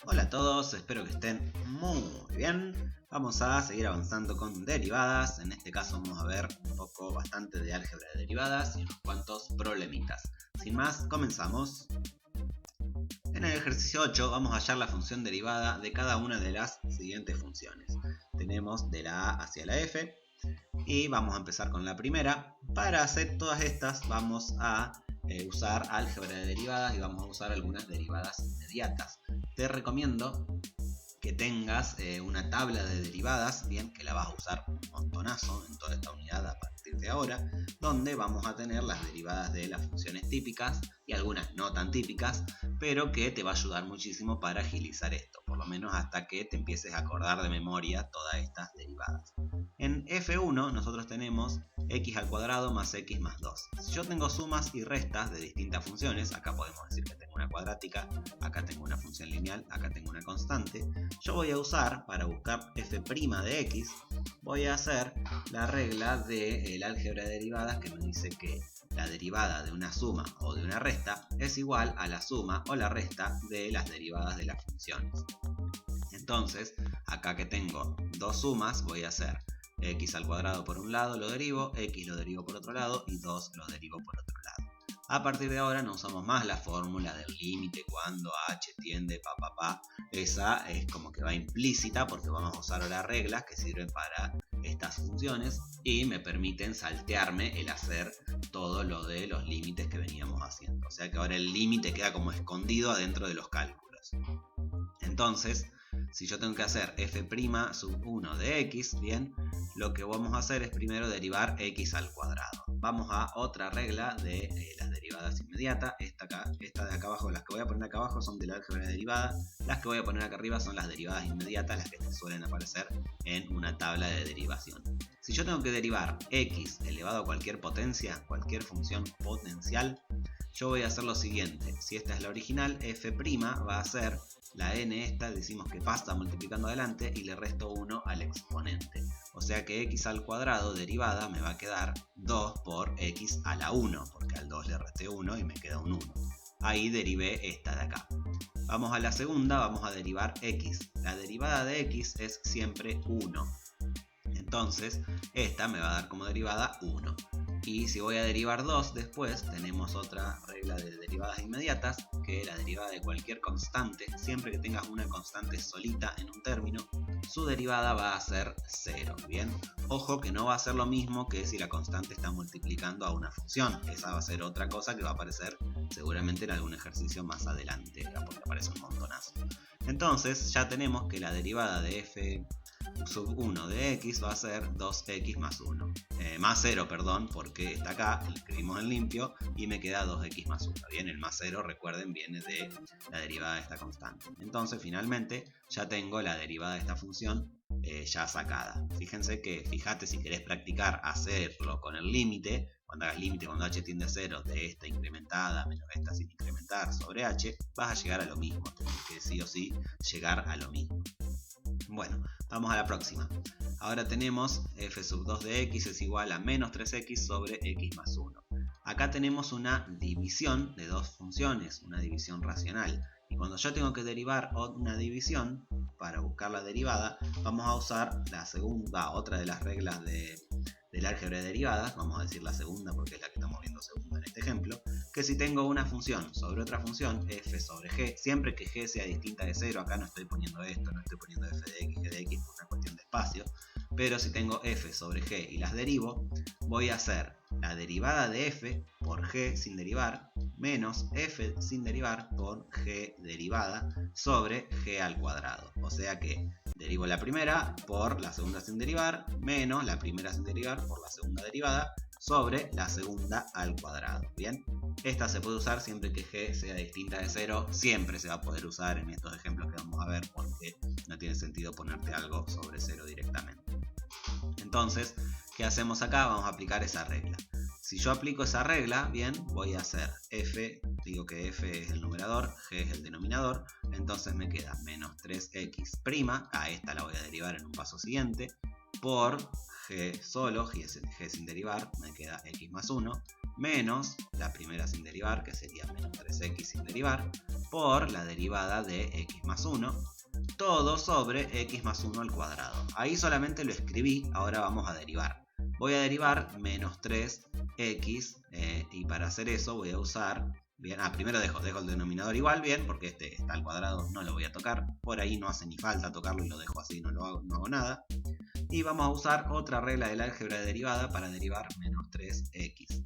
Hola a todos, espero que estén muy bien. Vamos a seguir avanzando con derivadas. En este caso vamos a ver un poco bastante de álgebra de derivadas y unos cuantos problemitas. Sin más, comenzamos. En el ejercicio 8 vamos a hallar la función derivada de cada una de las siguientes funciones. Tenemos de la A hacia la F y vamos a empezar con la primera. Para hacer todas estas vamos a usar álgebra de derivadas y vamos a usar algunas derivadas inmediatas. Te recomiendo que tengas una tabla de derivadas, bien, que la vas a usar un montonazo en toda esta unidad a partir de ahora, donde vamos a tener las derivadas de las funciones típicas y algunas no tan típicas, pero que te va a ayudar muchísimo para agilizar esto, por lo menos hasta que te empieces a acordar de memoria todas estas derivadas. En F1 nosotros tenemos x al cuadrado más x más 2. Si yo tengo sumas y restas de distintas funciones, acá podemos decir que tengo una cuadrática, acá tengo una función lineal, acá tengo una constante, yo voy a usar, para buscar f' de x, voy a hacer la regla del álgebra de derivadas que nos dice que la derivada de una suma o de una resta es igual a la suma o la resta de las derivadas de las funciones. Entonces, acá que tengo dos sumas, voy a hacer x al cuadrado por un lado lo derivo, x lo derivo por otro lado y 2 lo derivo por otro lado. A partir de ahora no usamos más la fórmula del límite cuando h tiende pa. Esa es como que va implícita porque vamos a usar ahora reglas que sirven para estas funciones y me permiten saltearme el hacer todo lo de los límites que veníamos haciendo. O sea que ahora el límite queda como escondido adentro de los cálculos. Entonces, si yo tengo que hacer f' sub 1 de x, bien, lo que vamos a hacer es primero derivar x al cuadrado. Vamos a otra regla de las derivadas inmediatas. Esta de acá abajo, las que voy a poner acá abajo son de la álgebra de derivada. Las que voy a poner acá arriba son las derivadas inmediatas, las que te suelen aparecer en una tabla de derivación. Si yo tengo que derivar x elevado a cualquier potencia, cualquier función potencial, yo voy a hacer lo siguiente. Si esta es la original, f' va a ser la n esta, decimos que pasa multiplicando adelante y le resto 1 al exponente. O sea que x al cuadrado derivada me va a quedar 2 por x a la 1, porque al 2 le resté 1 y me queda un 1. Ahí derivé esta de acá. Vamos a la segunda, vamos a derivar x. La derivada de x es siempre 1. Entonces, esta me va a dar como derivada 1. Y si voy a derivar 2 después, tenemos otra regla de derivadas inmediatas, que la derivada de cualquier constante, siempre que tengas una constante solita en un término, su derivada va a ser 0, ¿bien? Ojo que no va a ser lo mismo que si la constante está multiplicando a una función. Esa va a ser otra cosa que va a aparecer seguramente en algún ejercicio más adelante, porque aparece un montonazo. Entonces, ya tenemos que la derivada de f sub 1 de x va a ser 2x más 1. Más 0, perdón, porque está acá, lo escribimos en limpio y me queda 2x más 1. Bien, el más 0, recuerden, viene de la derivada de esta constante. Entonces, finalmente, ya tengo la derivada de esta función ya sacada. Fíjense que, fíjate si querés practicar hacerlo con el límite, cuando hagas límite cuando h tiende a 0 de esta incrementada menos esta sin incrementar sobre h, vas a llegar a lo mismo. Tenés que sí o sí llegar a lo mismo. Bueno, vamos a la próxima. Ahora tenemos f sub 2 de x es igual a menos 3x sobre x más 1. Acá tenemos una división de dos funciones, una división racional. Y cuando yo tengo que derivar una división, para buscar la derivada, vamos a usar la segunda, otra de las reglas del álgebra de derivadas, vamos a decir la segunda porque es la que estamos viendo segunda en este ejemplo, que si tengo una función sobre otra función, f sobre g, siempre que g sea distinta de 0, acá no estoy poniendo esto, no estoy poniendo f de x, g de x por una cuestión de espacio, pero si tengo f sobre g y las derivo, voy a hacer la derivada de f por g sin derivar, menos f sin derivar por g derivada sobre g al cuadrado. O sea que derivo la primera por la segunda sin derivar, menos la primera sin derivar por la segunda derivada, sobre la segunda al cuadrado. Bien, esta se puede usar siempre que g sea distinta de 0, siempre se va a poder usar en estos ejemplos que vamos a ver porque no tiene sentido ponerte algo sobre 0 directamente. Entonces, ¿qué hacemos acá? Vamos a aplicar esa regla. Si yo aplico esa regla, bien, voy a hacer f, digo que f es el numerador, g es el denominador, entonces me queda menos 3x', a esta la voy a derivar en un paso siguiente, por g solo, g sin derivar, me queda x más 1, menos la primera sin derivar, que sería menos 3x sin derivar, por la derivada de x más 1, todo sobre x más 1 al cuadrado. Ahí solamente lo escribí, ahora vamos a derivar. Voy a derivar menos 3x y para hacer eso voy a usar... Bien, primero dejo el denominador igual, bien, porque este está al cuadrado, no lo voy a tocar. Por ahí no hace ni falta tocarlo y lo dejo así, no hago nada. Y vamos a usar otra regla del álgebra de derivada para derivar menos 3x.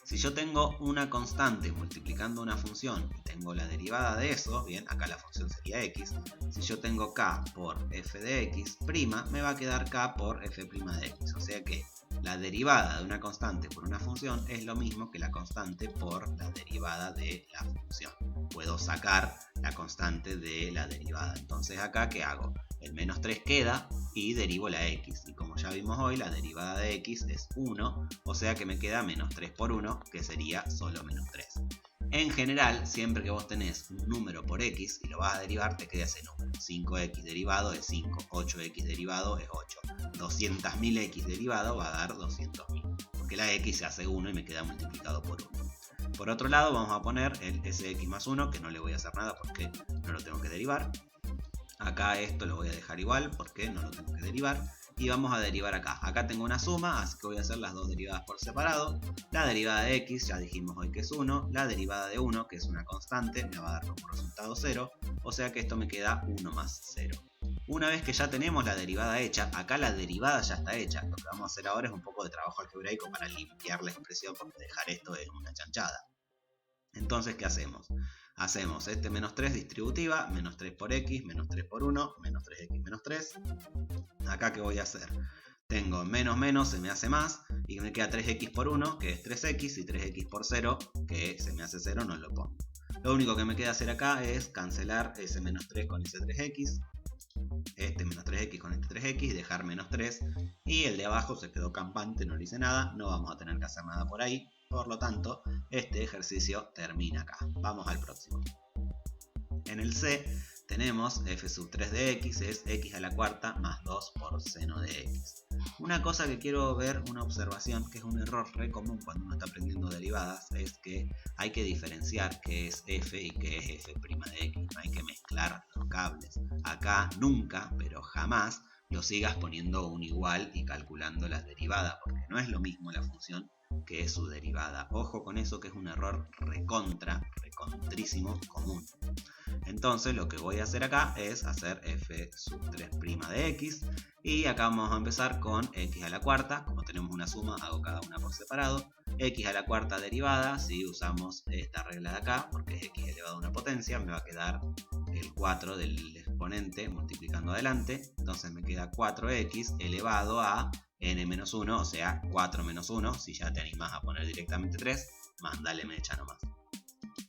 Si yo tengo una constante multiplicando una función y tengo la derivada de eso, bien, acá la función sería x. Si yo tengo k por f de x', me va a quedar k por f' de x. O sea que la derivada de una constante por una función es lo mismo que la constante por la derivada de la función. Puedo sacar la constante de la derivada. Entonces acá, ¿qué hago? El menos 3 queda y derivo la x. Y como ya vimos hoy, la derivada de x es 1, o sea que me queda menos 3 por 1, que sería solo menos 3. En general, siempre que vos tenés un número por x y lo vas a derivar, te queda ese número. 5x derivado es 5, 8x derivado es 8. 200.000 x derivado va a dar 200.000, porque la x se hace 1 y me queda multiplicado por 1. Por otro lado, vamos a poner el sx más 1, que no le voy a hacer nada porque no lo tengo que derivar. Acá esto lo voy a dejar igual porque no lo tengo que derivar. Y vamos a derivar acá. Acá tengo una suma, así que voy a hacer las dos derivadas por separado. La derivada de x, ya dijimos hoy que es 1. La derivada de 1, que es una constante, me va a dar como resultado 0. O sea que esto me queda 1 más 0. Una vez que ya tenemos la derivada hecha, acá la derivada ya está hecha. Lo que vamos a hacer ahora es un poco de trabajo algebraico para limpiar la expresión, porque dejar esto es una chanchada. Entonces, ¿qué hacemos? Hacemos este menos 3 distributiva, menos 3 por x, menos 3 por 1, menos 3x menos 3. Acá, ¿qué voy a hacer? Tengo menos menos, se me hace más, y me queda 3x por 1, que es 3x, y 3x por 0, que se me hace 0, no lo pongo. Lo único que me queda hacer acá es cancelar ese menos 3 con ese 3x, este menos 3x con este 3x, y dejar menos 3, y el de abajo se quedó campante, no le hice nada, no vamos a tener que hacer nada por ahí. Por lo tanto, este ejercicio termina acá. Vamos al próximo. En el C tenemos f sub 3 de x es x a la cuarta más 2 por seno de x. Una cosa que quiero ver, una observación, que es un error re común cuando uno está aprendiendo derivadas, es que hay que diferenciar qué es f y qué es f' de x. No hay que mezclar los cables. Acá nunca, pero jamás, lo sigas poniendo un igual y calculando las derivadas, porque no es lo mismo la función que es su derivada. Ojo con eso, que es un error recontrísimo común. Entonces lo que voy a hacer acá es hacer f sub 3' de x, y acá vamos a empezar con x a la cuarta. Como tenemos una suma, hago cada una por separado. X a la cuarta derivada, si usamos esta regla de acá, porque es x elevado a una potencia, me va a quedar el 4 del exponente multiplicando adelante. Entonces me queda 4x elevado a n-1, o sea 4 menos 1. Si ya te animás a poner directamente 3, mandale mecha nomás.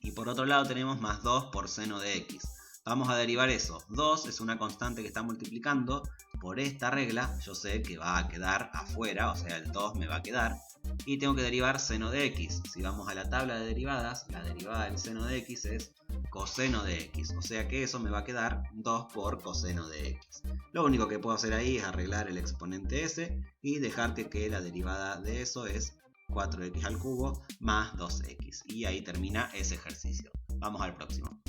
Y por otro lado tenemos más 2 por seno de x. Vamos a derivar eso. 2 es una constante que está multiplicando. Por esta regla yo sé que va a quedar afuera, o sea el 2 me va a quedar. Y tengo que derivar seno de x. Si vamos a la tabla de derivadas, la derivada del seno de x es coseno de x. O sea que eso me va a quedar 2 por coseno de x. Lo único que puedo hacer ahí es arreglar el exponente s y dejar que la derivada de eso es 4x al cubo más 2x. Y ahí termina ese ejercicio. Vamos al próximo.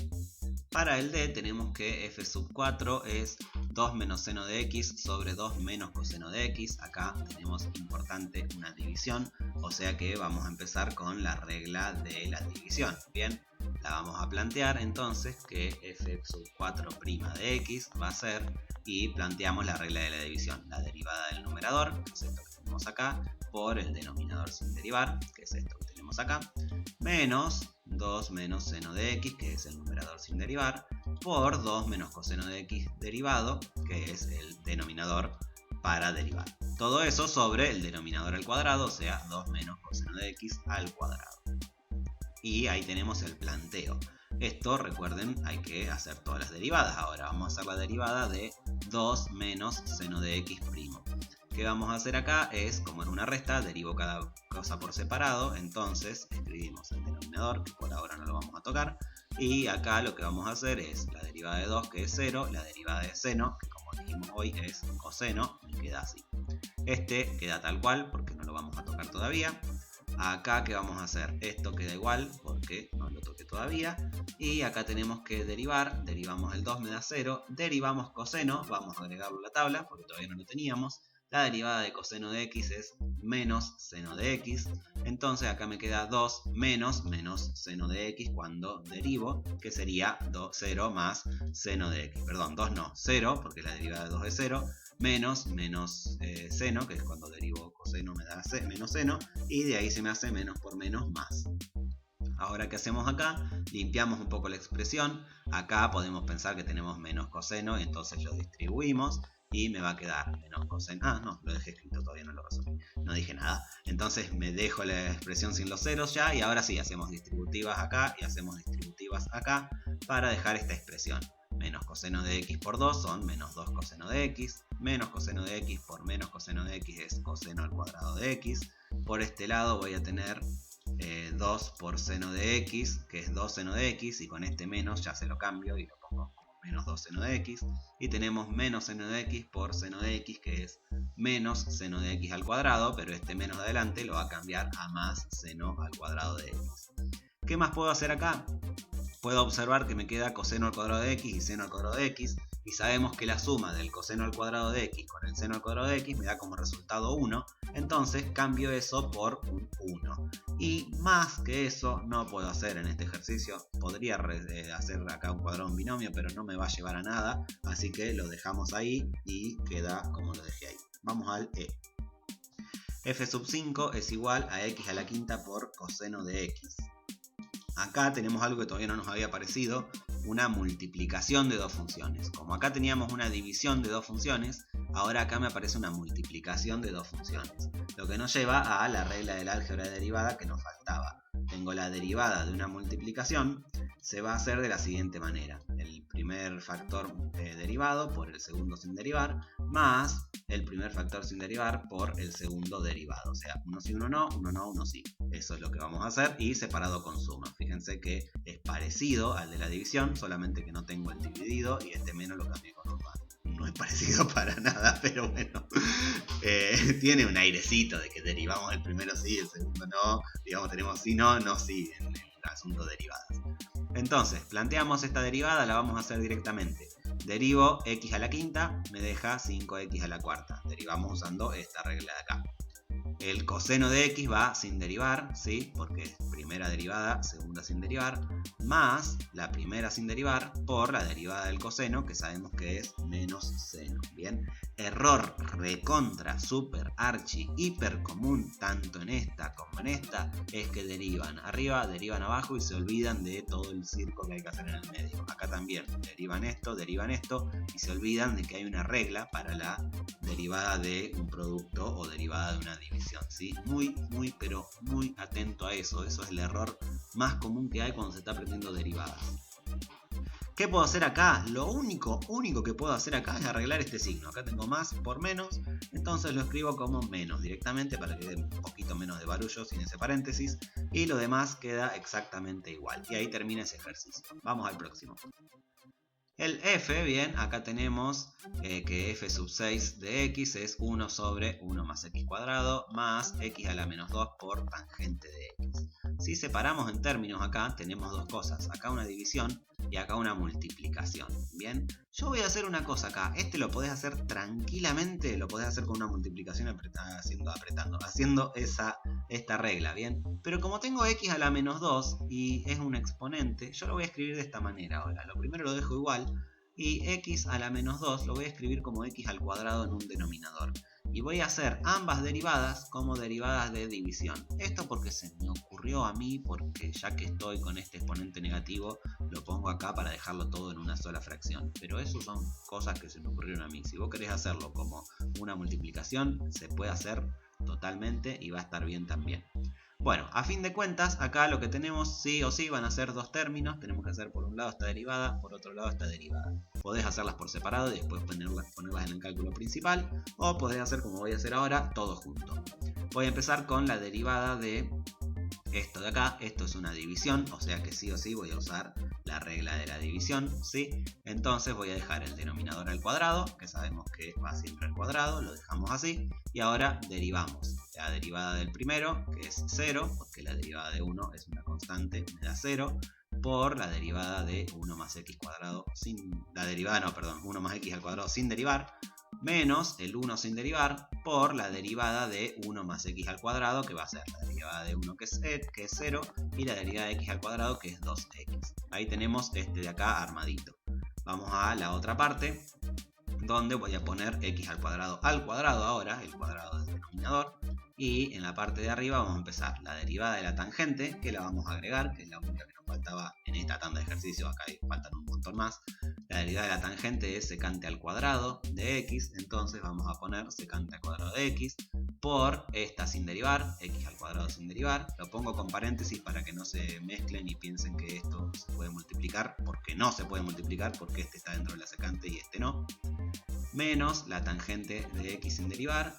Para el D tenemos que f sub 4 es 2 menos seno de x sobre 2 menos coseno de x. Acá tenemos importante una división, o sea que vamos a empezar con la regla de la división. Bien, la vamos a plantear entonces que f sub 4' de x va a ser, y planteamos la regla de la división, la derivada del numerador, que es esto que tenemos acá, por el denominador sin derivar, que es esto que tenemos acá, menos 2 menos seno de x, que es el numerador sin derivar, por 2 menos coseno de x derivado, que es el denominador para derivar. Todo eso sobre el denominador al cuadrado, o sea 2 menos coseno de x al cuadrado. Y ahí tenemos el planteo. Esto, recuerden, hay que hacer todas las derivadas. Ahora vamos a hacer la derivada de 2 menos seno de x'. ¿Qué vamos a hacer acá? Es, como es una resta, derivo cada cosa por separado. Entonces escribimos el denominador, que por ahora no lo vamos a tocar. Y acá lo que vamos a hacer es la derivada de 2, que es 0. La derivada de seno, que como dijimos hoy es coseno, me queda así. Este queda tal cual porque no lo vamos a tocar todavía. Acá, ¿qué vamos a hacer? Esto queda igual porque no lo toqué todavía. Y acá tenemos que derivar. Derivamos el 2 me da 0. Derivamos coseno. Vamos a agregarlo a la tabla porque todavía no lo teníamos. La derivada de coseno de x es menos seno de x. Entonces acá me queda 2 menos seno de x cuando derivo, que sería 0 más seno de x. Perdón, 2 no, 0, porque la derivada de 2 es 0. Menos seno, que es cuando derivo coseno me da menos seno. Y de ahí se me hace menos por menos más. Ahora, ¿qué hacemos acá? Limpiamos un poco la expresión. Acá podemos pensar que tenemos menos coseno, entonces lo distribuimos. Y me va a quedar menos coseno. Ah, no, lo dejé escrito, todavía no lo resolví. No dije nada. Entonces me dejo la expresión sin los ceros ya. Y ahora sí, hacemos distributivas acá y hacemos distributivas acá para dejar esta expresión. Menos coseno de x por 2 son menos 2 coseno de x. Menos coseno de x por menos coseno de x es coseno al cuadrado de x. Por este lado voy a tener 2 por seno de x, que es 2 seno de x. Y con este menos ya se lo cambio y lo pongo menos 2 seno de x, y tenemos menos seno de x por seno de x, que es menos seno de x al cuadrado, pero este menos de adelante lo va a cambiar a más seno al cuadrado de x. ¿Qué más puedo hacer acá? Puedo observar que me queda coseno al cuadrado de x y seno al cuadrado de x, y sabemos que la suma del coseno al cuadrado de x con el seno al cuadrado de x me da como resultado 1, entonces cambio eso por un 1. Y más que eso no puedo hacer en este ejercicio. Podría hacer acá un cuadrado en binomio, pero no me va a llevar a nada, así que lo dejamos ahí y queda como lo dejé ahí. Vamos al e. F sub 5 es igual a x a la quinta por coseno de x. Acá tenemos algo que todavía no nos había aparecido, una multiplicación de dos funciones. Como acá teníamos una división de dos funciones, ahora acá me aparece una multiplicación de dos funciones. Lo que nos lleva a la regla del álgebra de derivada que nos faltaba. Tengo la derivada de una multiplicación, se va a hacer de la siguiente manera. El primer factor derivado por el segundo sin derivar, más el primer factor sin derivar por el segundo derivado. O sea, uno sí, uno no, uno sí. Eso es lo que vamos a hacer y separado con suma. Fíjense que es parecido al de la división, solamente que no tengo el dividido y este menos lo cambié con urbano. No es parecido para nada, pero bueno, tiene un airecito de que derivamos el primero sí, el segundo no. Digamos, tenemos sí, no, no sí en el asunto derivadas. Entonces, planteamos esta derivada, la vamos a hacer directamente. Derivo x a la quinta, me deja 5x a la cuarta. Derivamos usando esta regla de acá. El coseno de x va sin derivar, ¿sí? Porque es primera derivada, segunda sin derivar, más la primera sin derivar por la derivada del coseno, que sabemos que es menos seno. Bien, error recontra, super, archi, hiper común, tanto en esta como en esta, es que derivan arriba, derivan abajo y se olvidan de todo el circo que hay que hacer en el medio. Acá también derivan esto y se olvidan de que hay una regla para la derivada de un producto o derivada de una división. ¿Sí? Muy, pero muy atento a eso. Eso es el error más común que hay cuando se está aprendiendo derivadas. ¿Qué puedo hacer acá? Lo único que puedo hacer acá es arreglar este signo. Acá tengo más por menos, entonces lo escribo como menos directamente para que dé un poquito menos de barullo sin ese paréntesis. Y lo demás queda exactamente igual. Y ahí termina ese ejercicio. Vamos al próximo. El f, bien, acá tenemos que f sub 6 de x es 1 sobre 1 más x cuadrado más x a la menos 2 por tangente de x. Si separamos en términos acá, tenemos dos cosas. Acá una división y acá una multiplicación. Bien, yo voy a hacer una cosa acá. Este lo podés hacer tranquilamente, lo podés hacer con una multiplicación haciendo esta regla, bien. Pero como tengo x a la menos 2 y es un exponente, yo lo voy a escribir de esta manera ahora. Lo primero lo dejo igual y x a la menos 2 lo voy a escribir como x al cuadrado en un denominador. Y voy a hacer ambas derivadas como derivadas de división. Esto porque se me ocurrió a mí, porque ya que estoy con este exponente negativo, lo pongo acá para dejarlo todo en una sola fracción. Pero eso son cosas que se me ocurrieron a mí. Si vos querés hacerlo como una multiplicación, se puede hacer totalmente y va a estar bien también. Bueno, a fin de cuentas, acá lo que tenemos sí o sí van a ser dos términos. Tenemos que hacer por un lado esta derivada, por otro lado esta derivada. Podés hacerlas por separado y después ponerlas en el cálculo principal. O podés hacer como voy a hacer ahora, todo junto. Voy a empezar con la derivada de esto de acá. Esto es una división, o sea que sí o sí voy a usar la regla de la división, ¿sí? Entonces voy a dejar el denominador al cuadrado, que sabemos que va siempre al cuadrado, lo dejamos así. Y ahora derivamos la derivada del primero, que es 0, porque la derivada de 1 es una constante, me da 0, por la derivada de 1 más x cuadrado, la derivada, no, perdón, 1 más x al cuadrado sin derivar, menos el 1 sin derivar por la derivada de 1 más x al cuadrado, que va a ser la derivada de 1 que es 0 y la derivada de x al cuadrado, que es 2x. Ahí tenemos este de acá armadito. Vamos a la otra parte, donde voy a poner x al cuadrado ahora, el cuadrado del denominador. Y en la parte de arriba vamos a empezar la derivada de la tangente, que la vamos a agregar, que es la única que nos faltaba en esta tanda de ejercicios. Acá faltan un montón más. La derivada de la tangente es secante al cuadrado de x, entonces vamos a poner secante al cuadrado de x por esta sin derivar, x al cuadrado sin derivar. Lo pongo con paréntesis para que no se mezclen y piensen que esto se puede multiplicar, porque no se puede multiplicar, porque este está dentro de la secante y este no. Menos la tangente de x sin derivar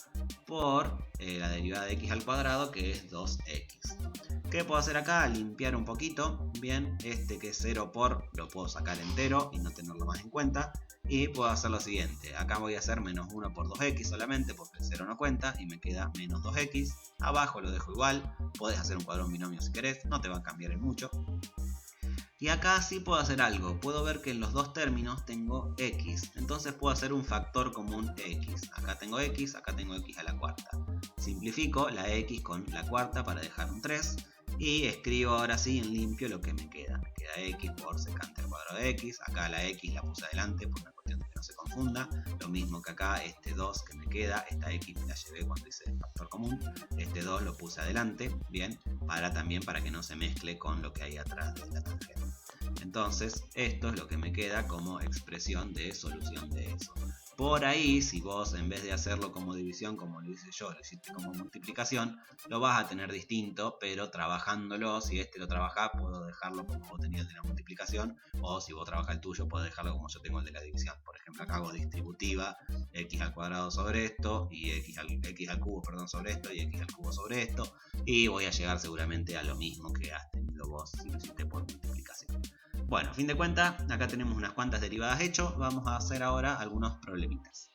por la derivada de x al cuadrado, que es 2x. ¿Qué puedo hacer acá? Limpiar un poquito. Bien, este que es 0 por lo puedo sacar entero y no tenerlo más en cuenta. Y puedo hacer lo siguiente. Acá voy a hacer menos 1 por 2x solamente, porque el 0 no cuenta, y me queda menos 2x. Abajo lo dejo igual. Podés hacer un cuadrón binomio si querés, no te va a cambiar en mucho. Y acá sí puedo hacer algo, puedo ver que en los dos términos tengo x, entonces puedo hacer un factor común x. Acá tengo x a la cuarta. Simplifico la x con la cuarta para dejar un 3 y escribo ahora sí en limpio lo que me queda. Me queda x por secante al cuadrado de x, acá la x la puse adelante por una cuestión de que no se confunda. Lo mismo que acá, este 2 que me queda, esta x me la llevé cuando hice el factor común, este 2 lo puse adelante, bien, también para que no se mezcle con lo que hay atrás de la tangente. Entonces esto es lo que me queda como expresión de solución de eso. Por ahí, si vos en vez de hacerlo como división, como lo hice yo, lo hiciste como multiplicación, lo vas a tener distinto, pero trabajándolo, si este lo trabajás, puedo dejarlo como vos tenías de la multiplicación, o si vos trabajás el tuyo, podés dejarlo como yo tengo el de la división. Por ejemplo, acá hago distributiva, x al cuadrado sobre esto, y x al cubo, perdón, sobre esto, y x al cubo sobre esto, y voy a llegar seguramente a lo mismo que has tenido vos si lo hiciste por multiplicación. Bueno, a fin de cuentas, acá tenemos unas cuantas derivadas hechas. Vamos a hacer ahora algunos problemitas.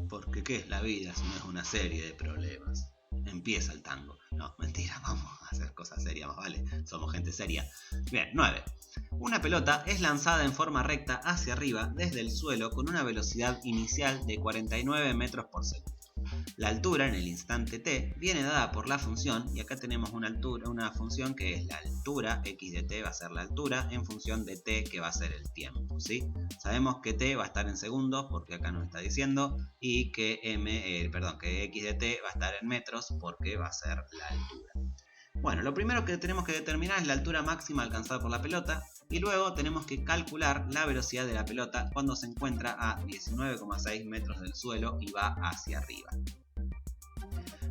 Porque ¿qué es la vida si no es una serie de problemas? Empieza el tango. No, mentira, vamos a hacer cosas serias más, ¿vale? Somos gente seria. Bien, 9. Una pelota es lanzada en forma recta hacia arriba desde el suelo con una velocidad inicial de 49 metros por segundo. La altura en el instante t viene dada por la función, y acá tenemos una función que es la altura, x de t va a ser la altura en función de t, que va a ser el tiempo, ¿sí? Sabemos que t va a estar en segundos porque acá nos está diciendo, y que que x de t va a estar en metros porque va a ser la altura. Bueno, lo primero que tenemos que determinar es la altura máxima alcanzada por la pelota, y luego tenemos que calcular la velocidad de la pelota cuando se encuentra a 19,6 metros del suelo y va hacia arriba.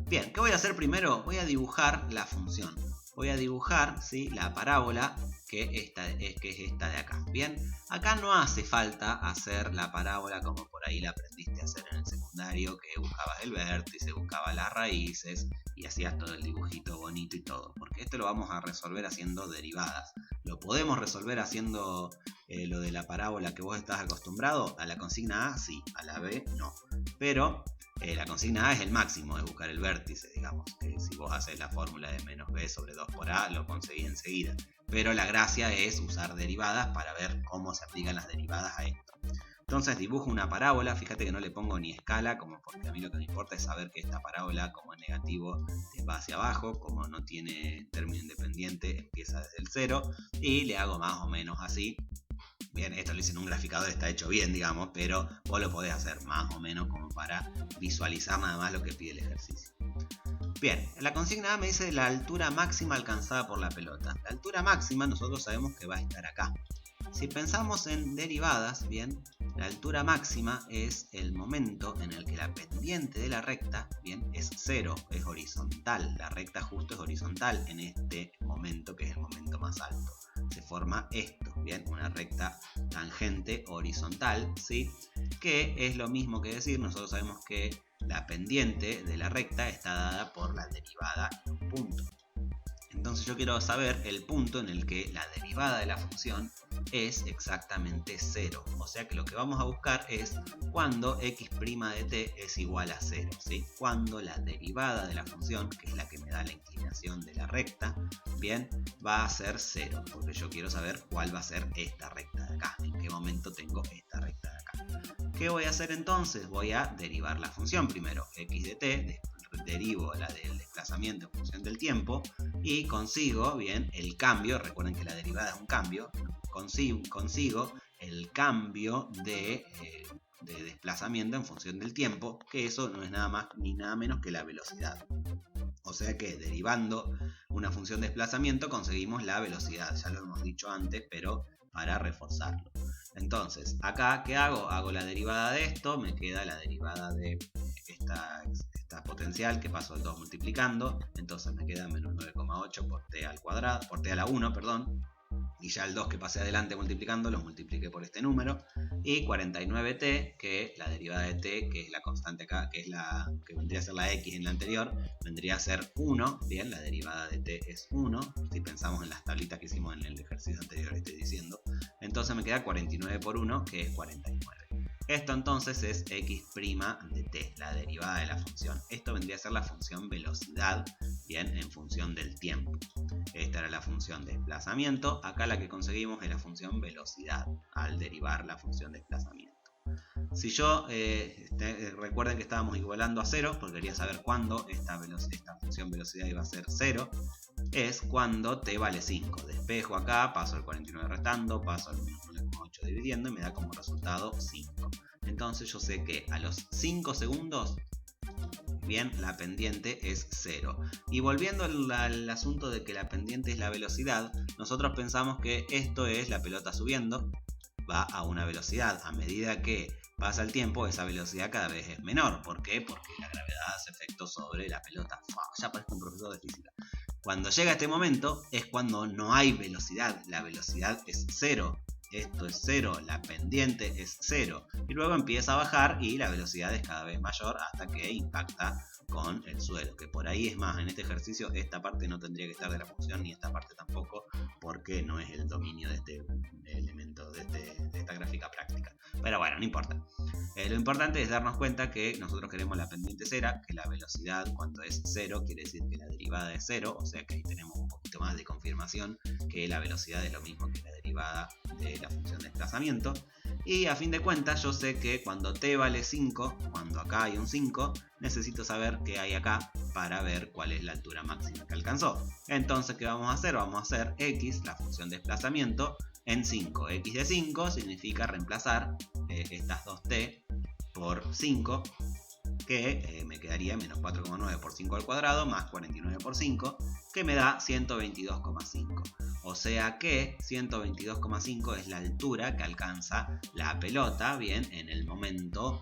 Bien, ¿qué voy a hacer primero? Voy a dibujar la función. Voy a dibujar, ¿sí?, la parábola que es esta de acá. Bien, acá no hace falta hacer la parábola como por ahí la aprendiste a hacer en el secundario, que buscabas el vértice, buscabas las raíces y hacías todo el dibujito bonito y todo, porque esto lo vamos a resolver haciendo derivadas. Lo podemos resolver haciendo lo de la parábola que vos estás acostumbrado. A la consigna A sí, a la B no, pero la consigna A es el máximo, es buscar el vértice, digamos, que si vos haces la fórmula de menos b sobre 2 por a, lo conseguís enseguida. Pero la gracia es usar derivadas para ver cómo se aplican las derivadas a esto. Entonces dibujo una parábola, fíjate que no le pongo ni escala, como porque a mí lo que me importa es saber que esta parábola, como es negativo, va hacia abajo, como no tiene término independiente, empieza desde el 0, y le hago más o menos así. Bien, esto lo hice en un graficador, está hecho bien, digamos, pero vos lo podés hacer más o menos como para visualizar nada más lo que pide el ejercicio. Bien, la consigna A me dice la altura máxima alcanzada por la pelota. La altura máxima nosotros sabemos que va a estar acá. Si pensamos en derivadas, bien, la altura máxima es el momento en el que la pendiente de la recta, bien, es 0, es horizontal. La recta justo es horizontal en este momento, que es el momento más alto. Se forma esto, bien, una recta tangente horizontal, ¿sí? Que es lo mismo que decir, nosotros sabemos que la pendiente de la recta está dada por la derivada en un punto. Entonces yo quiero saber el punto en el que la derivada de la función es exactamente 0. O sea que lo que vamos a buscar es cuando x' de t es igual a 0, ¿sí? Cuando la derivada de la función, que es la que me da la inclinación de la recta, bien, va a ser 0, porque yo quiero saber cuál va a ser esta recta de acá, en qué momento tengo esta recta de acá. ¿Qué voy a hacer entonces? Voy a derivar la función primero, x de t, derivo la del desplazamiento en función del tiempo y consigo, bien, el cambio, recuerden que la derivada es un cambio, consigo el cambio de desplazamiento en función del tiempo, que eso no es nada más ni nada menos que la velocidad. O sea que derivando una función de desplazamiento conseguimos la velocidad, ya lo hemos dicho antes, pero para reforzarlo. Entonces, acá, ¿qué hago? Hago la derivada de esto, me queda la derivada de esta potencial que paso al 2 multiplicando, entonces me queda menos 9,8 por t al cuadrado, por t a la 1, perdón, y ya el 2 que pasé adelante multiplicando lo multipliqué por este número, y 49t, que la derivada de t, que es la constante acá, que es la que vendría a ser la x en la anterior, vendría a ser 1, bien, la derivada de t es 1, si pensamos en las tablitas que hicimos en el ejercicio anterior, estoy diciendo, entonces me queda 49 por 1, que es 49. Esto entonces es x' de t, la derivada de la función. Esto vendría a ser la función velocidad, bien, en función del tiempo. Esta era la función desplazamiento, acá la que conseguimos es la función velocidad, al derivar la función desplazamiento. Si yo, recuerden que estábamos igualando a 0, porque quería saber cuándo esta función velocidad iba a ser 0, es cuando t vale 5. Despejo acá, paso el 49 restando, paso el 9,8 dividiendo y me da como resultado 5. Entonces yo sé que a los 5 segundos, bien, la pendiente es 0. Y volviendo al asunto de que la pendiente es la velocidad, nosotros pensamos que esto es la pelota subiendo, va a una velocidad. A medida que pasa el tiempo, esa velocidad cada vez es menor. ¿Por qué? Porque la gravedad hace efecto sobre la pelota. Ya parezco un profesor de física. Cuando llega este momento es cuando no hay velocidad. La velocidad es 0. Esto es 0, la pendiente es 0. Y luego empieza a bajar y la velocidad es cada vez mayor hasta que impacta con el suelo. Que por ahí es más, en este ejercicio esta parte no tendría que estar de la función ni esta parte tampoco, porque no es el dominio de este elemento, de esta gráfica práctica. Pero bueno, no importa. Lo importante es darnos cuenta que nosotros queremos la pendiente 0, que la velocidad cuando es 0 quiere decir que la derivada es 0, o sea que ahí tenemos un poquito más de confirmación que la velocidad es lo mismo que la derivada de la función de desplazamiento. Y a fin de cuentas yo sé que cuando t vale 5, cuando acá hay un 5, necesito saber qué hay acá para ver cuál es la altura máxima que alcanzó. Entonces, ¿qué vamos a hacer? Vamos a hacer x, la función de desplazamiento, en 5. X de 5 significa reemplazar estas 2t por 5, que me quedaría menos 4,9 por 5 al cuadrado más 49 por 5, que me da 122,5. O sea que 122,5 es la altura que alcanza la pelota, bien, en el momento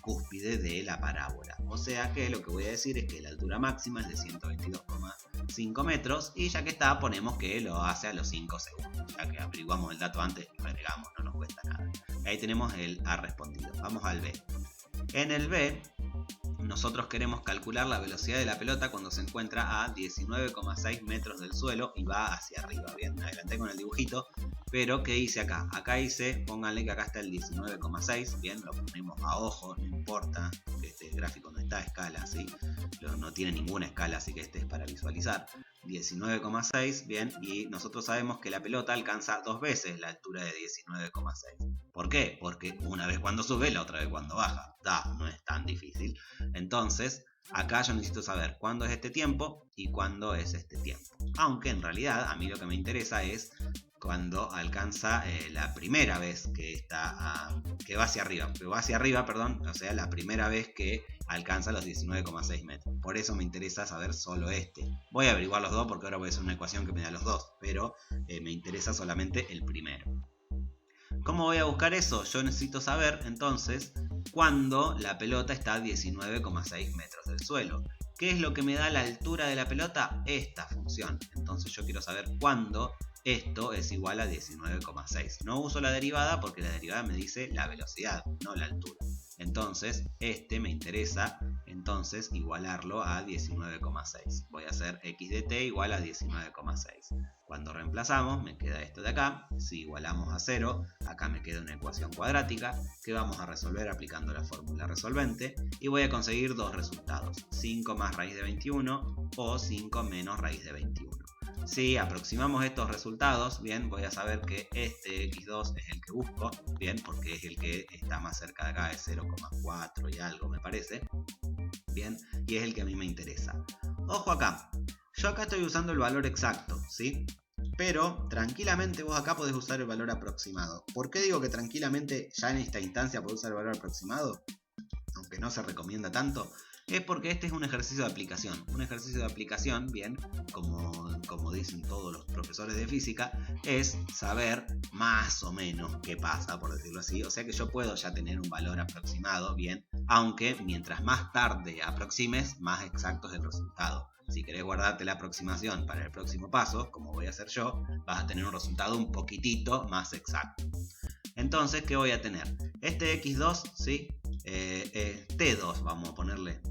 cúspide de la parábola. O sea que lo que voy a decir es que la altura máxima es de 122,5 metros y ya que está, ponemos que lo hace a los 5 segundos. Ya que averiguamos el dato antes, lo agregamos, no nos cuesta nada. Ahí tenemos el A respondido. Vamos al B. En el B, nosotros queremos calcular la velocidad de la pelota cuando se encuentra a 19,6 metros del suelo y va hacia arriba. Bien, me adelanté con el dibujito, pero ¿qué hice acá? Acá hice, pónganle que acá está el 19,6, bien, lo ponemos a ojo, no importa, que este gráfico no está a escala, ¿sí? No tiene ninguna escala, así que este es para visualizar. 19,6, bien, y nosotros sabemos que la pelota alcanza 2 veces la altura de 19,6. ¿Por qué? Porque una vez cuando sube, la otra vez cuando baja. No es tan difícil. Entonces, acá yo necesito saber cuándo es este tiempo y cuándo es este tiempo. Aunque en realidad a mí lo que me interesa es cuando alcanza la primera vez que va hacia arriba, o sea, la primera vez que alcanza los 19,6 metros. Por eso me interesa saber solo este. Voy a averiguar los dos porque ahora voy a hacer una ecuación que me da los dos, pero me interesa solamente el primero. ¿Cómo voy a buscar eso? Yo necesito saber entonces cuándo la pelota está a 19,6 metros del suelo. ¿Qué es lo que me da la altura de la pelota? Esta función. Entonces yo quiero saber cuándo esto es igual a 19,6. No uso la derivada porque la derivada me dice la velocidad, no la altura. Entonces, me interesa entonces igualarlo a 19,6. Voy a hacer x de t igual a 19,6. Cuando reemplazamos me queda esto de acá. Si igualamos a 0, acá me queda una ecuación cuadrática que vamos a resolver aplicando la fórmula resolvente y voy a conseguir dos resultados: 5 más raíz de 21 o 5 menos raíz de 21. Si aproximamos estos resultados, bien, voy a saber que este x2 es el que busco, bien, porque es el que está más cerca de acá, es 0,4 y algo me parece, bien, y es el que a mí me interesa. Ojo acá, yo acá estoy usando el valor exacto, ¿sí? Pero tranquilamente vos acá podés usar el valor aproximado. ¿Por qué digo que tranquilamente ya en esta instancia podés usar el valor aproximado? Aunque no se recomienda tanto. Es porque este es un ejercicio de aplicación. Un ejercicio de aplicación, bien, como dicen todos los profesores de física, es saber más o menos qué pasa, por decirlo así. O sea que yo puedo ya tener un valor aproximado, bien, aunque mientras más tarde aproximes, más exacto es el resultado. Si querés guardarte la aproximación para el próximo paso, como voy a hacer yo, vas a tener un resultado un poquitito más exacto. Entonces, ¿qué voy a tener? Este x2, ¿sí? T2, vamos a ponerle.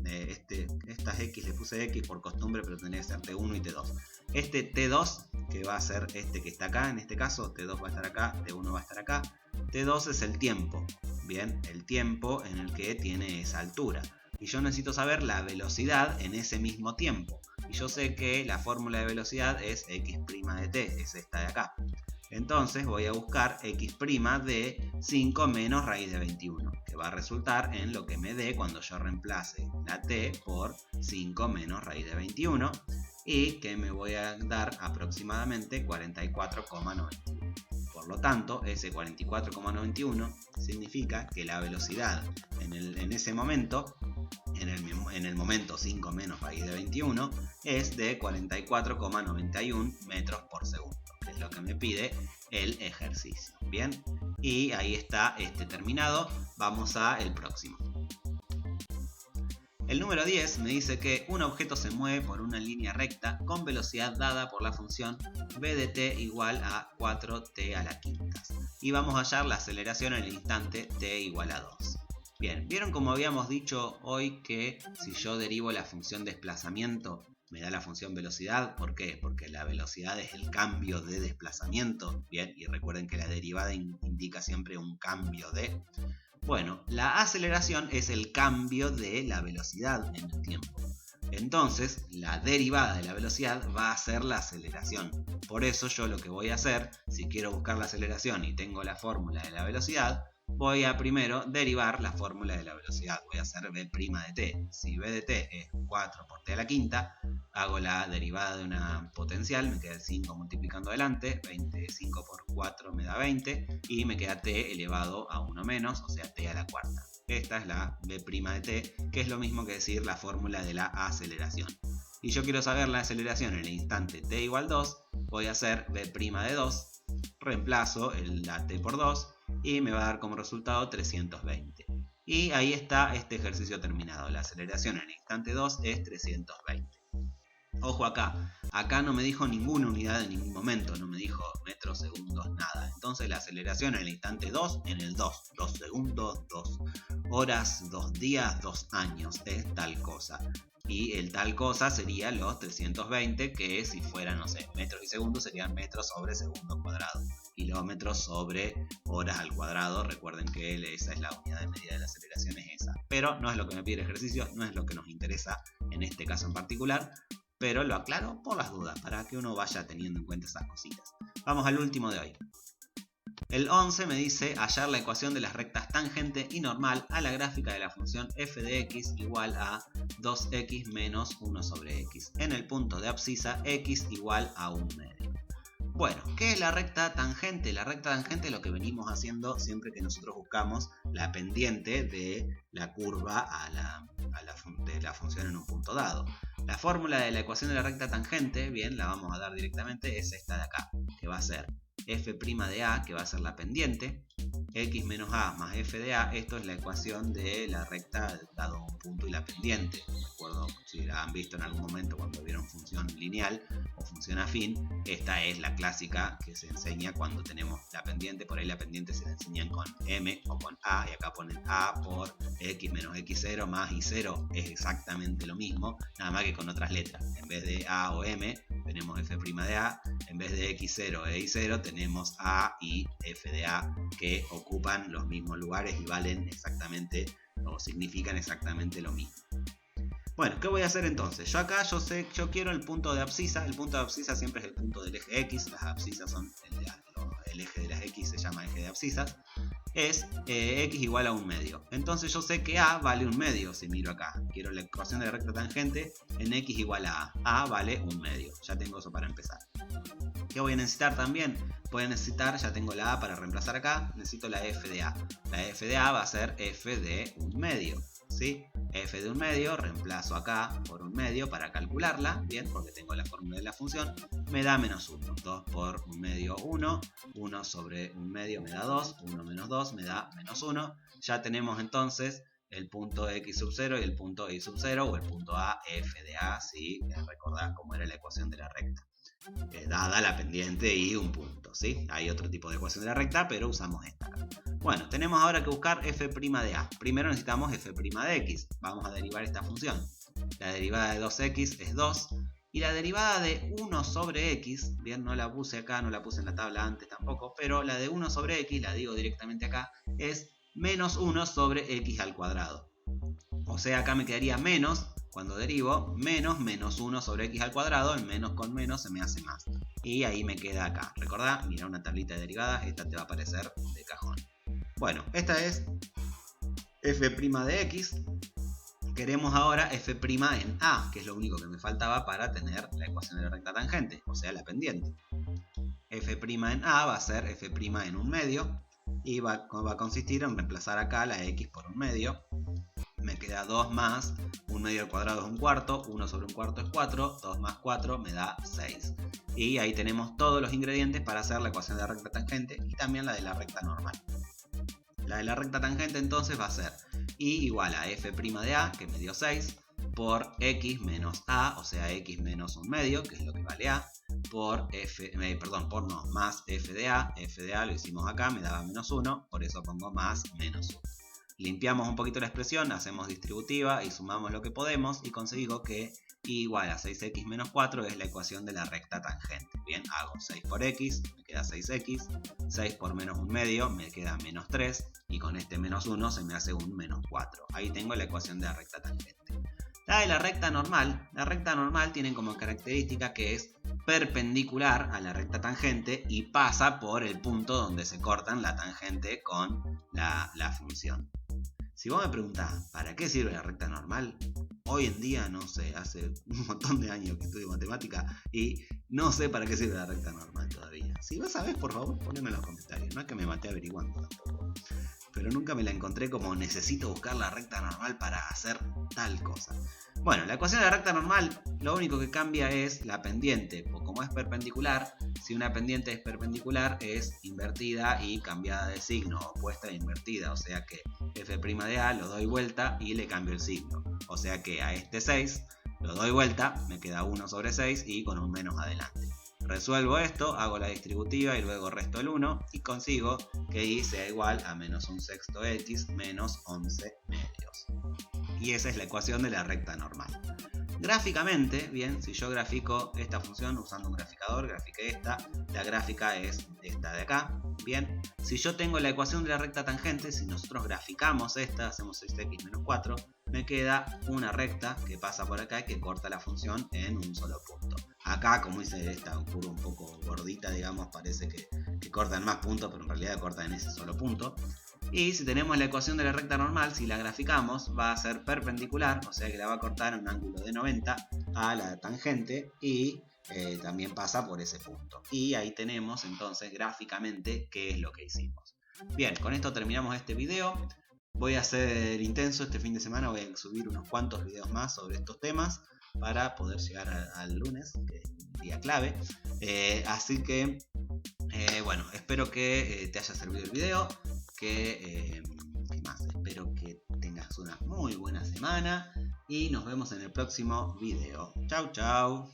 Estas x le puse x por costumbre, pero tendría que ser T1 y T2. Este T2, que va a ser este que está acá, en este caso, T2 va a estar acá, T1 va a estar acá. T2 es el tiempo, bien, el tiempo en el que tiene esa altura. Y yo necesito saber la velocidad en ese mismo tiempo. Y yo sé que la fórmula de velocidad es x' de t, es esta de acá. Entonces voy a buscar x' de 5 menos raíz de 21, que va a resultar en lo que me dé cuando yo reemplace la t por 5 menos raíz de 21 y que me voy a dar aproximadamente 44,91. Por lo tanto, ese 44,91 significa que la velocidad en ese momento, en el momento 5 menos raíz de 21, es de 44,91 metros por segundo, que es lo que me pide el ejercicio. Bien, y ahí está este terminado. Vamos a el próximo. El número 10 me dice que un objeto se mueve por una línea recta con velocidad dada por la función b de t igual a 4t a la quinta. Y vamos a hallar la aceleración en el instante t igual a 2. Bien, ¿vieron como habíamos dicho hoy que si yo derivo la función desplazamiento me da la función velocidad? ¿Por qué? Porque la velocidad es el cambio de desplazamiento. Bien, y recuerden que la derivada indica siempre un cambio de... Bueno, la aceleración es el cambio de la velocidad en el tiempo. Entonces, la derivada de la velocidad va a ser la aceleración. Por eso yo lo que voy a hacer, si quiero buscar la aceleración y tengo la fórmula de la velocidad, voy a primero derivar la fórmula de la velocidad. Voy a hacer b' de t. Si b de t es 4 por t a la quinta, hago la derivada de una potencial, me queda el 5 multiplicando adelante, 25 por 4 me da 20, y me queda t elevado a 1 menos, o sea t a la cuarta. Esta es la b' de t, que es lo mismo que decir la fórmula de la aceleración. Y yo quiero saber la aceleración en el instante t igual 2, voy a hacer b' de 2, reemplazo la t por 2, y me va a dar como resultado 320. Y ahí está este ejercicio terminado. La aceleración en el instante 2 es 320. Ojo acá, acá no me dijo ninguna unidad en ningún momento, no me dijo metros, segundos, nada. Entonces la aceleración en el instante 2, en el 2 segundos, 2 horas, 2 días, 2 años, es tal cosa. Y el tal cosa sería los 320, que si fueran, no sé, metros y segundos serían metros sobre segundo cuadrado. Kilómetros sobre horas al cuadrado. Recuerden que esa es la unidad de medida de la aceleración, es esa. Pero no es lo que me pide el ejercicio, no es lo que nos interesa en este caso en particular. Pero lo aclaro por las dudas, para que uno vaya teniendo en cuenta esas cositas. Vamos al último de hoy. El 11 me dice hallar la ecuación de las rectas tangente y normal a la gráfica de la función f de x igual a 2x menos 1 sobre x en el punto de abscisa x igual a 1 medio. Bueno, ¿qué es la recta tangente? La recta tangente es lo que venimos haciendo siempre que nosotros buscamos la pendiente de la curva de la función en un punto dado. La fórmula de la ecuación de la recta tangente, bien, la vamos a dar directamente, es esta de acá, que va a ser f' de a, que va a ser la pendiente, x menos a más f de a. Esto es la ecuación de la recta dado un punto y la pendiente. Recuerdo, si la han visto en algún momento cuando vieron función lineal o función afín, esta es la clásica que se enseña cuando tenemos la pendiente. Por ahí la pendiente se la enseñan con m o con a, y acá ponen a por x menos x0 más y0, es exactamente lo mismo, nada más que con otras letras. En vez de a o m tenemos f' de a, en vez de x0 e y0 tenemos a y f de a, que ocupan los mismos lugares y valen exactamente o significan exactamente lo mismo. Bueno, ¿qué voy a hacer entonces? Yo acá, yo quiero el punto de abscisa. El punto de abscisa siempre es el punto del eje X. Las abscisas son el eje de las X, se llama eje de abscisas. Es X igual a 1/2. Entonces yo sé que A vale 1/2 si miro acá. Quiero la ecuación de la recta tangente en X igual a A. A vale 1/2. Ya tengo eso para empezar. ¿Qué voy a necesitar también? Voy a necesitar, ya tengo la A para reemplazar acá, necesito la F de A. La F de A va a ser F de 1/2. ¿Sí? F de 1/2, reemplazo acá por 1/2 para calcularla, bien, porque tengo la fórmula de la función, me da menos 1. 2 por 1/2, 1. 1 sobre 1/2 me da 2. 1 menos 2 me da menos 1. Ya tenemos entonces el punto x0 y el punto y0, o el punto A, F de A, si recordás cómo era la ecuación de la recta. Dada la pendiente y un punto, ¿sí? Hay otro tipo de ecuación de la recta, pero usamos esta acá. Bueno, tenemos ahora que buscar f' de a. Primero necesitamos f' de x. Vamos a derivar esta función. La derivada de 2x es 2. Y la derivada de 1 sobre x, bien, no la puse acá, no la puse en la tabla antes tampoco, pero la de 1 sobre x, la digo directamente acá, es menos 1 sobre x al cuadrado. O sea, acá me quedaría menos, cuando derivo, menos 1 sobre x al cuadrado, el menos con menos se me hace más. Y ahí me queda acá. Recordá, mira una tablita de derivadas, esta te va a aparecer de cajón. Bueno, esta es f' de x. Queremos ahora f' en a, que es lo único que me faltaba para tener la ecuación de la recta tangente, o sea, la pendiente. F' en a va a ser f' en 1/2 y va a consistir en reemplazar acá la x por 1/2. Me queda 2 más 1/2 al cuadrado es 1/4, 1 sobre 1/4 es 4, 2 más 4 me da 6. Y ahí tenemos todos los ingredientes para hacer la ecuación de la recta tangente y también la de la recta normal. La de la recta tangente entonces va a ser y igual a f' de a, que me dio 6, por x menos a, o sea x menos 1/2, que es lo que vale a, por más f de a lo hicimos acá, me daba menos 1, por eso pongo más menos 1. Limpiamos un poquito la expresión, hacemos distributiva y sumamos lo que podemos y consigo que y igual a 6x menos 4 es la ecuación de la recta tangente. Bien, hago 6 por x, me queda 6x, 6 por menos 1/2 me queda menos 3 y con este menos 1 se me hace un menos 4. Ahí tengo la ecuación de la recta tangente. La de la recta normal tiene como característica que es perpendicular a la recta tangente y pasa por el punto donde se cortan la tangente con la función. Si vos me preguntás, ¿para qué sirve la recta normal? Hoy en día no sé, hace un montón de años que estudio matemática y no sé para qué sirve la recta normal todavía. Si vos sabés, por favor, poneme en los comentarios. No es que me maté averiguando tampoco. Pero nunca me la encontré como necesito buscar la recta normal para hacer tal cosa. Bueno, la ecuación de la recta normal, lo único que cambia es la pendiente. Pues como es perpendicular, si una pendiente es perpendicular es invertida y cambiada de signo, opuesta e invertida. O sea que f' de a lo doy vuelta y le cambio el signo. O sea que a este 6 lo doy vuelta, me queda 1 sobre 6 y con un menos adelante. Resuelvo esto, hago la distributiva y luego resto el 1 y consigo que y sea igual a menos 1/6 x menos 11/2. Y esa es la ecuación de la recta normal. Gráficamente, bien, si yo grafico esta función usando un graficador, grafiqué esta, la gráfica es esta de acá, bien. Si yo tengo la ecuación de la recta tangente, si nosotros graficamos esta, hacemos 6x menos 4, me queda una recta que pasa por acá y que corta la función en un solo punto. Acá, como hice esta curva un poco gordita, digamos, parece que corta en más puntos, pero en realidad corta en ese solo punto. Y si tenemos la ecuación de la recta normal, si la graficamos, va a ser perpendicular, o sea que la va a cortar en un ángulo de 90 a la tangente y también pasa por ese punto. Y ahí tenemos entonces gráficamente qué es lo que hicimos. Bien, con esto terminamos este video. Voy a ser intenso este fin de semana, voy a subir unos cuantos videos más sobre estos temas para poder llegar al lunes, que es un día clave. Así que, bueno, espero que te haya servido el video. ¿Qué más? Espero que tengas una muy buena semana y nos vemos en el próximo video. Chau, chau.